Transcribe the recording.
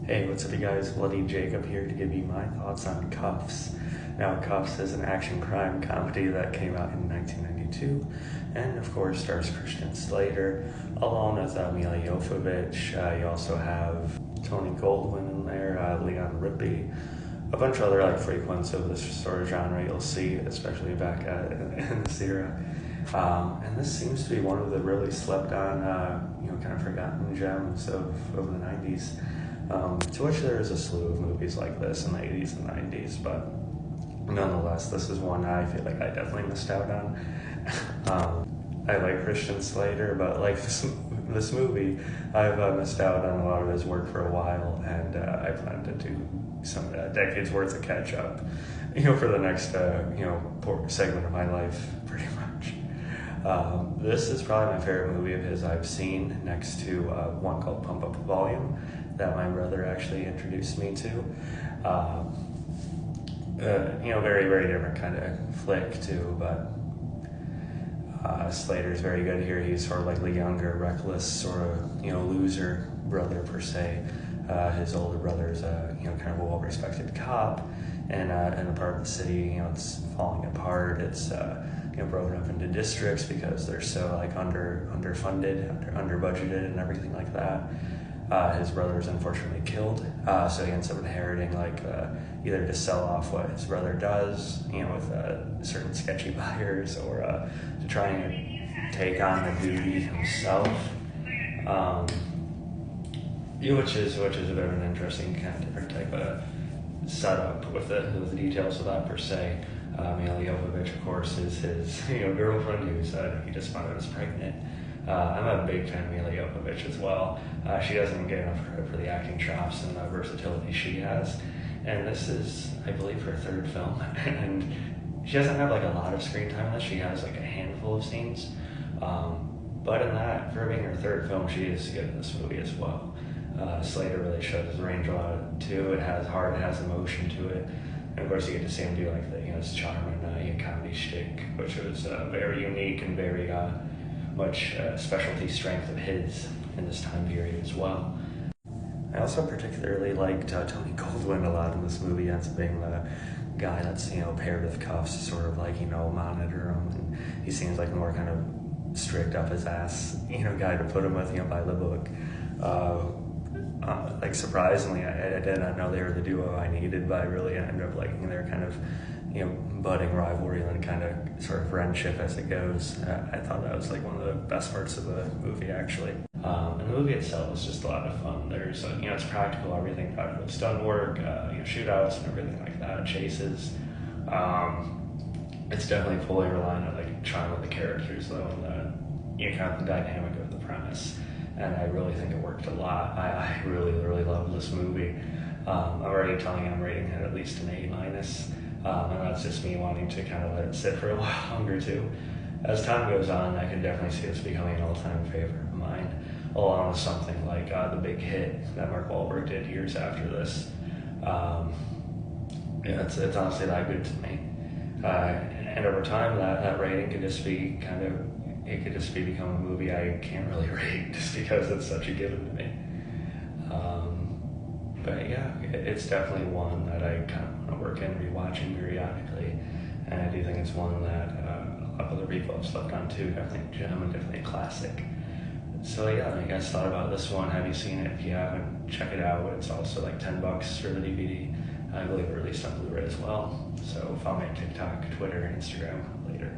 Hey, what's up you guys? Bloody Jacob here to give you my thoughts on Kuffs. Now, Kuffs is an action crime comedy that came out in 1992 and of course stars Christian Slater along with Mila Jovovich. You also have Tony Goldwyn in there, Leon Rippey, a bunch of other frequents of this sort of genre you'll see, especially back in this era. And this seems to be one of the really slept on, kind of forgotten gems of the 90s. To which there is a slew of movies like this in the 80s and 90s, but nonetheless, this is one I feel like I definitely missed out on. I like Christian Slater, but like this movie, I've missed out on a lot of his work for a while, and I plan to do some decades worth of catch up, for the next, segment of my life, pretty much. This is probably my favorite movie of his I've seen, next to one called Pump Up the Volume that my brother actually introduced me to. Very, very different kind of flick too, but Slater's very good here. He's sort of like the younger, reckless, sort of, loser brother per se. His older brother's kind of a well-respected cop, and in a part of the city, it's falling apart. It's broken up into districts because they're so underfunded, under budgeted, and everything like that. His brother's unfortunately killed, so he ends up inheriting either to sell off what his brother does, with certain sketchy buyers, or to try and take on the duty himself. Which is a bit of an interesting kind of different type of setup with the details of that per se. Mila Jovovich, of course, is his girlfriend who's he just found out is pregnant. I'm a big fan of Mila Jovovich as well. She doesn't get enough credit for the acting chops and the versatility she has. And this is, I believe, her third film. And she doesn't have a lot of screen time in this. She has a handful of scenes. But in that, for being her third film, she is good in this movie as well. Slater really shows his range a lot too. It has heart, it has emotion to it. And of course, you get to see him do his charm and comedy shtick, which was very unique and very much specialty strength of his in this time period as well. I also particularly liked Tony Goldwyn a lot in this movie. Ends up being the guy that's paired with Kuffs to sort of monitor him, and he seems like the more kind of strict up his ass guy to put him with by the book. Surprisingly, I did not know they were the duo I needed, but I really ended up liking their kind of budding rivalry and then kind of sort of friendship as it goes. I thought that was one of the best parts of the movie, actually. And the movie itself is just a lot of fun. There's it's practical, everything practical stunt work, shootouts and everything like that, chases. It's definitely fully reliant on charm of the characters though, and the kind of the dynamic of the premise. And I really think it worked a lot. I really, really love this movie. I'm already telling you I'm rating it at least an A-. And that's just me wanting to kind of let it sit for a while longer too. As time goes on, I can definitely see this becoming an all-time favorite of mine, along with something like The Big Hit that Mark Wahlberg did years after this. It's honestly that good to me. And over time, that rating could just be become a movie I can't really rate just because it's such a given to me. But yeah, it's definitely one that I kind of want to work in rewatching periodically, and I do think it's one that a lot of other people have slept on too. Definitely gem and definitely a classic. So yeah, you guys thought about this one? Have you seen it? If you haven't, check it out. It's also $10 for the DVD. I believe it released on Blu-ray as well. So follow me on TikTok, Twitter, and Instagram later.